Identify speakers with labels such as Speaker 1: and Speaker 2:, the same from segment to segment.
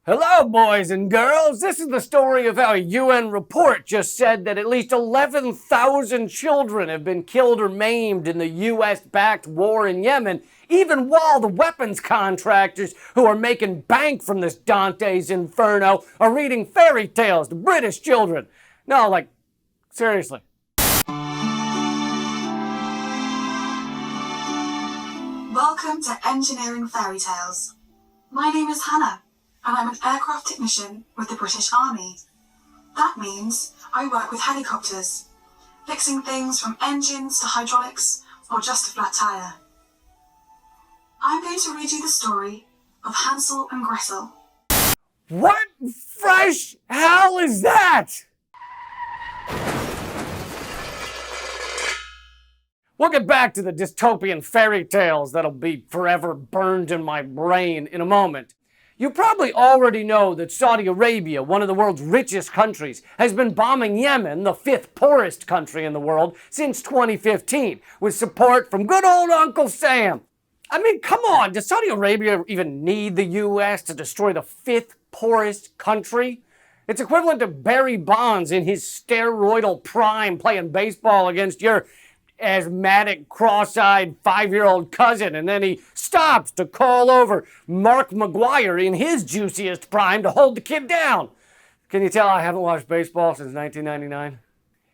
Speaker 1: Hello, boys and girls. This is the story of how a UN report just said that at least 11,000 children have been killed or maimed in the US-backed war in Yemen, even while the weapons contractors who are making bank from this Dante's Inferno are reading fairy tales to British children. No, like, seriously.
Speaker 2: Welcome to Engineering Fairy Tales. My name is Hannah, and I'm an aircraft technician with the British Army. That means I work with helicopters, fixing things from engines to hydraulics or just a flat tire. I'm going to read you the story of Hansel and Gretel.
Speaker 1: What fresh hell is that? We'll get back to the dystopian fairy tales that'll be forever burned in my brain in a moment. You probably already know that Saudi Arabia, one of the world's richest countries, has been bombing Yemen, the fifth poorest country in the world, since 2015, with support from good old Uncle Sam. I mean, come on, does Saudi Arabia even need the U.S. to destroy the fifth poorest country? It's equivalent to Barry Bonds in his steroidal prime playing baseball against your asthmatic, cross-eyed 5-year-old cousin, and then he stops to call over Mark McGwire in his juiciest prime to hold the kid down. Can you tell I haven't watched baseball since 1999?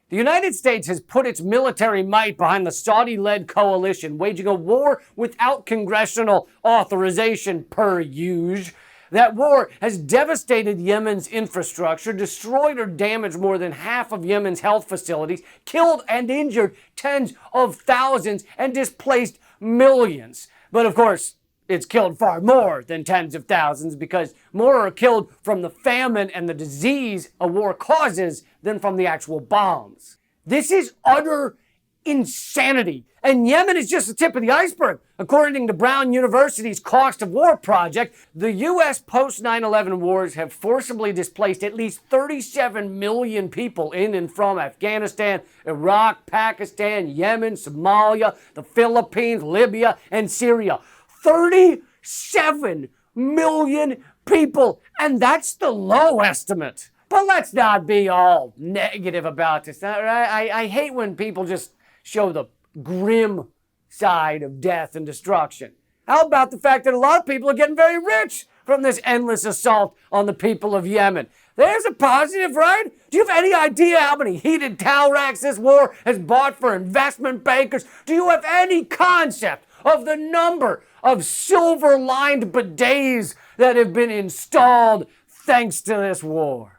Speaker 1: The United States has put its military might behind the Saudi-led coalition, waging a war without congressional authorization per usual. That war has devastated Yemen's infrastructure, destroyed or damaged more than half of Yemen's health facilities, killed and injured tens of thousands, and displaced millions. But of course, it's killed far more than tens of thousands because more are killed from the famine and the disease a war causes than from the actual bombs. This is utter insanity. And Yemen is just the tip of the iceberg. According to Brown University's Cost of War project, the U.S. post-9/11 wars have forcibly displaced at least 37 million people in and from Afghanistan, Iraq, Pakistan, Yemen, Somalia, the Philippines, Libya, and Syria. 37 million people, and that's the low estimate. But let's not be all negative about this. I hate when people just show the grim side of death and destruction. How about the fact that a lot of people are getting very rich from this endless assault on the people of Yemen? There's a positive, right? Do you have any idea how many heated towel racks this war has bought for investment bankers? Do you have any concept of the number of silver-lined bidets that have been installed thanks to this war?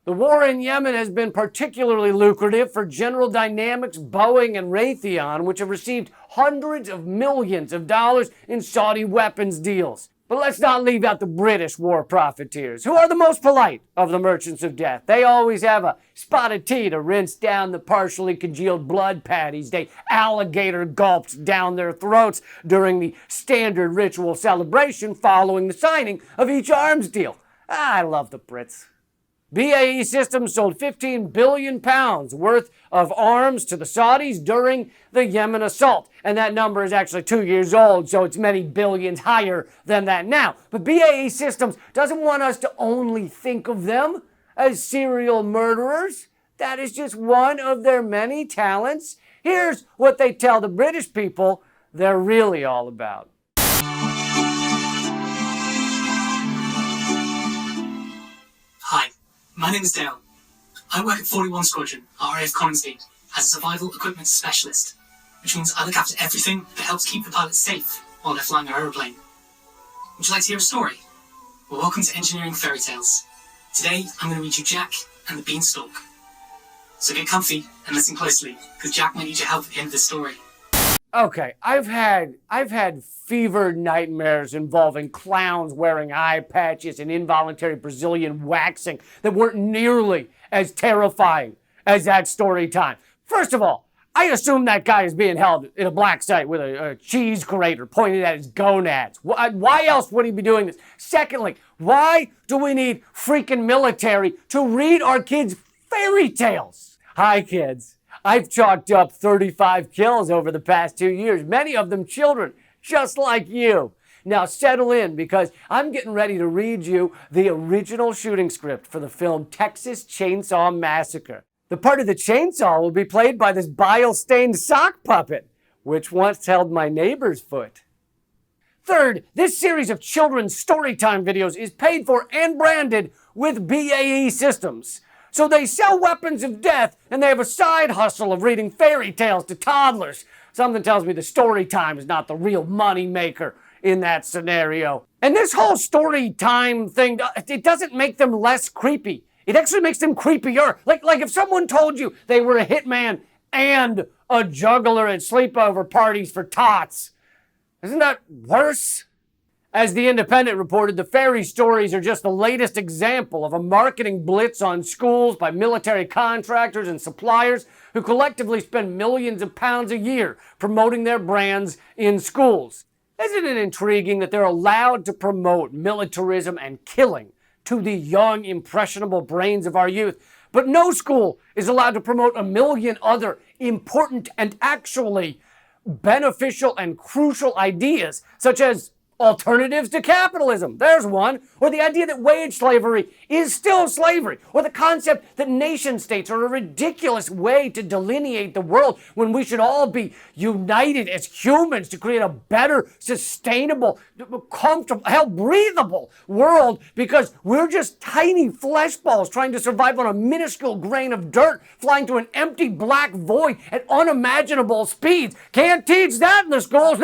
Speaker 1: The war in Yemen has been particularly lucrative for General Dynamics, Boeing, and Raytheon, which have received hundreds of millions of dollars in Saudi weapons deals. But let's not leave out the British war profiteers, who are the most polite of the merchants of death. They always have a spotted tea to rinse down the partially congealed blood patties they alligator gulped down their throats during the standard ritual celebration following the signing of each arms deal. I love the Brits. BAE Systems sold 15 billion pounds worth of arms to the Saudis during the Yemen assault. And that number is actually 2 years old, so it's many billions higher than that now. But BAE Systems doesn't want us to only think of them as serial murderers. That is just one of their many talents. Here's what they tell the British people they're really all about.
Speaker 3: Hi. My name is Dale. I work at 41 Squadron, RAF Coningsby, as a survival equipment specialist, which means I look after everything that helps keep the pilots safe while they're flying our aeroplane. Would you like to hear a story? Well, welcome to Engineering Fairy Tales. Today, I'm going to read you Jack and the Beanstalk. So get comfy and listen closely, because Jack might need your help at the end of this story.
Speaker 1: Okay, I've had fever nightmares involving clowns wearing eye patches and involuntary Brazilian waxing that weren't nearly as terrifying as that story time. First of all, I assume that guy is being held in a black site with a cheese grater pointed at his gonads. Why else would he be doing this? Secondly, why do we need freaking military to read our kids fairy tales? Hi, kids. I've chalked up 35 kills over the past 2 years, many of them children, just like you. Now settle in, because I'm getting ready to read you the original shooting script for the film Texas Chainsaw Massacre. The part of the chainsaw will be played by this bile-stained sock puppet, which once held my neighbor's foot. Third, this series of children's storytime videos is paid for and branded with BAE Systems. So they sell weapons of death, and they have a side hustle of reading fairy tales to toddlers. Something tells me the story time is not the real money maker in that scenario. And this whole story time thing, it doesn't make them less creepy. It actually makes them creepier. Like if someone told you they were a hitman and a juggler at sleepover parties for tots. Isn't that worse? As The Independent reported, the fairy stories are just the latest example of a marketing blitz on schools by military contractors and suppliers who collectively spend millions of pounds a year promoting their brands in schools. Isn't it intriguing that they're allowed to promote militarism and killing to the young, impressionable brains of our youth, but no school is allowed to promote a million other important and actually beneficial and crucial ideas, such as alternatives to capitalism, there's one, or the idea that wage slavery is still slavery, or the concept that nation states are a ridiculous way to delineate the world when we should all be united as humans to create a better, sustainable, comfortable, hell, breathable world, because we're just tiny flesh balls trying to survive on a minuscule grain of dirt flying to an empty black void at unimaginable speeds. Can't teach that in the schools.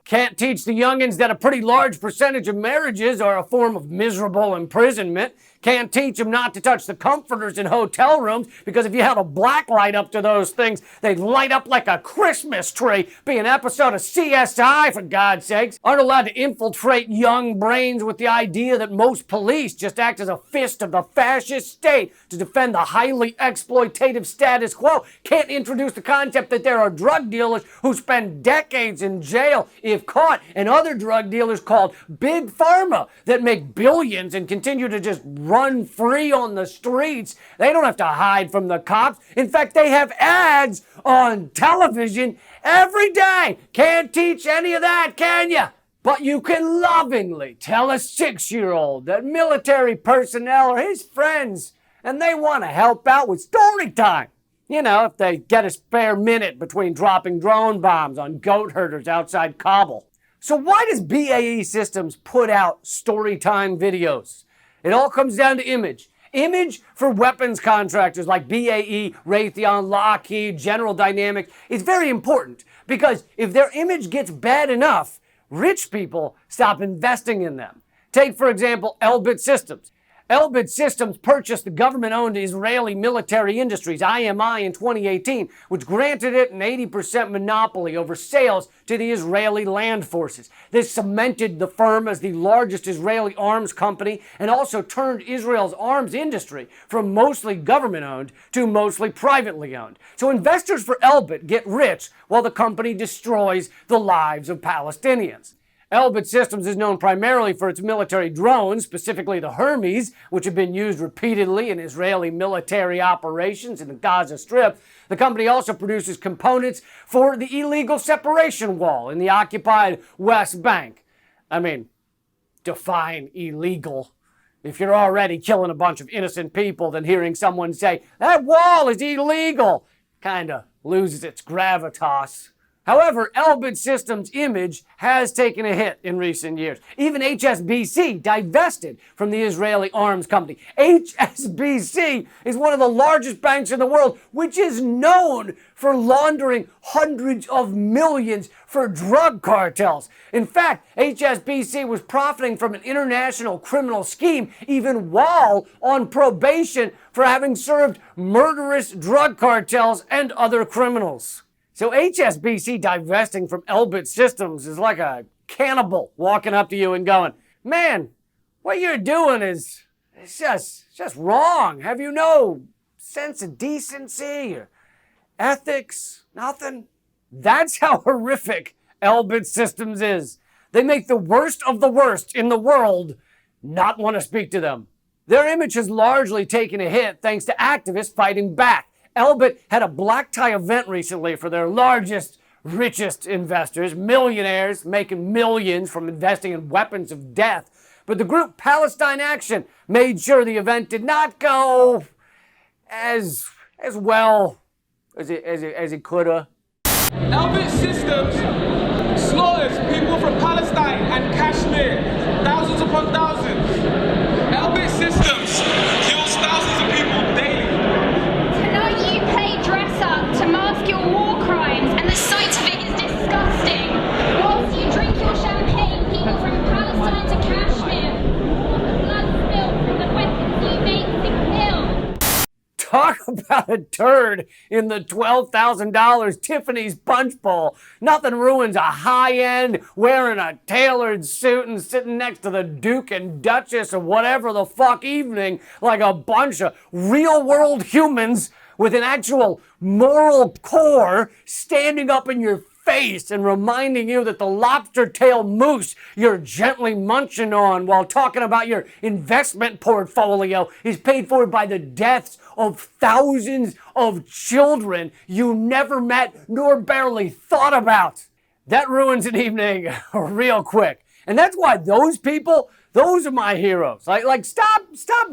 Speaker 1: Can't teach the youngins that a pretty large percentage of marriages are a form of miserable imprisonment. Can't teach them not to touch the comforters in hotel rooms, because if you held a black light up to those things, they'd light up like a Christmas tree. Be an episode of CSI, for God's sakes. Aren't allowed to infiltrate young brains with the idea that most police just act as a fist of the fascist state to defend the highly exploitative status quo. Can't introduce the concept that there are drug dealers who spend decades in jail if caught, and other drug dealers called Big Pharma that make billions and continue to just run free on the streets. They don't have to hide from the cops. In fact, they have ads on television every day. Can't teach any of that, can you? But you can lovingly tell a 6-year-old that military personnel are his friends and they want to help out with story time. You know, if they get a spare minute between dropping drone bombs on goat herders outside Kabul. So why does BAE Systems put out story time videos? It all comes down to image. Image for weapons contractors like BAE, Raytheon, Lockheed, General Dynamics is very important, because if their image gets bad enough, rich people stop investing in them. Take, for example, Elbit Systems. Elbit Systems purchased the government-owned Israeli Military Industries, IMI, in 2018, which granted it an 80% monopoly over sales to the Israeli land forces. This cemented the firm as the largest Israeli arms company and also turned Israel's arms industry from mostly government-owned to mostly privately owned. So investors for Elbit get rich while the company destroys the lives of Palestinians. Elbit Systems is known primarily for its military drones, specifically the Hermes, which have been used repeatedly in Israeli military operations in the Gaza Strip. The company also produces components for the illegal separation wall in the occupied West Bank. I mean, define illegal. If you're already killing a bunch of innocent people, then hearing someone say, "That wall is illegal," kinda loses its gravitas. However, Elbit Systems' image has taken a hit in recent years. Even HSBC divested from the Israeli arms company. HSBC is one of the largest banks in the world, which is known for laundering hundreds of millions for drug cartels. In fact, HSBC was profiting from an international criminal scheme even while on probation for having served murderous drug cartels and other criminals. So HSBC divesting from Elbit Systems is like a cannibal walking up to you and going, "Man, what you're doing is just wrong. Have you no sense of decency or ethics? Nothing?" That's how horrific Elbit Systems is. They make the worst of the worst in the world not want to speak to them. Their image has largely taken a hit thanks to activists fighting back. Elbit had a black tie event recently for their largest richest investors, millionaires making millions from investing in weapons of death. But the group Palestine Action made sure the event did not go as well as it could have.
Speaker 4: Elbit Systems slaughters people from Palestine and Kashmir, thousands upon thousands. Elbit Systems kills thousands of people daily.
Speaker 5: Tonight you play dress up to mask your war crimes, and the sight of it is disgusting. Whilst you drink your champagne, people from Palestine to Kashmir, all the blood spilled from the weapons you make to kill.
Speaker 1: Talk about a turd in the $12,000 Tiffany's Punch Bowl. Nothing ruins a high-end, wearing a tailored suit and sitting next to the Duke and Duchess or whatever the fuck evening like a bunch of real-world humans with an actual moral core standing up in your face and reminding you that the lobster tail mousse you're gently munching on while talking about your investment portfolio is paid for by the deaths of thousands of children you never met nor barely thought about. That ruins an evening real quick. And that's why those people, those are my heroes. Like stop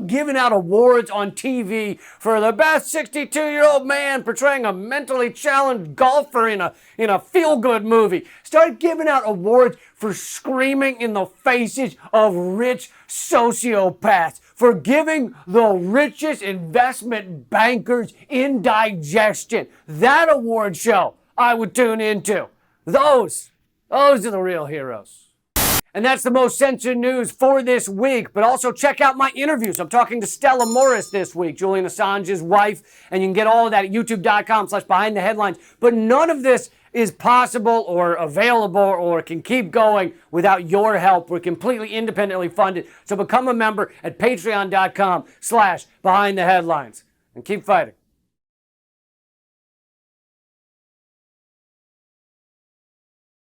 Speaker 1: giving out awards on TV for the best 62-year-old man portraying a mentally challenged golfer in a feel-good movie. Start giving out awards for screaming in the faces of rich sociopaths, for giving the richest investment bankers indigestion. That award show I would tune into. Those are the real heroes. And that's the most censored news for this week. But also check out my interviews. I'm talking to Stella Morris this week, Julian Assange's wife. And you can get all of that at youtube.com/behindtheheadlines. But none of this is possible or available or can keep going without your help. We're completely independently funded. So become a member at patreon.com/behindtheheadlines. And keep fighting.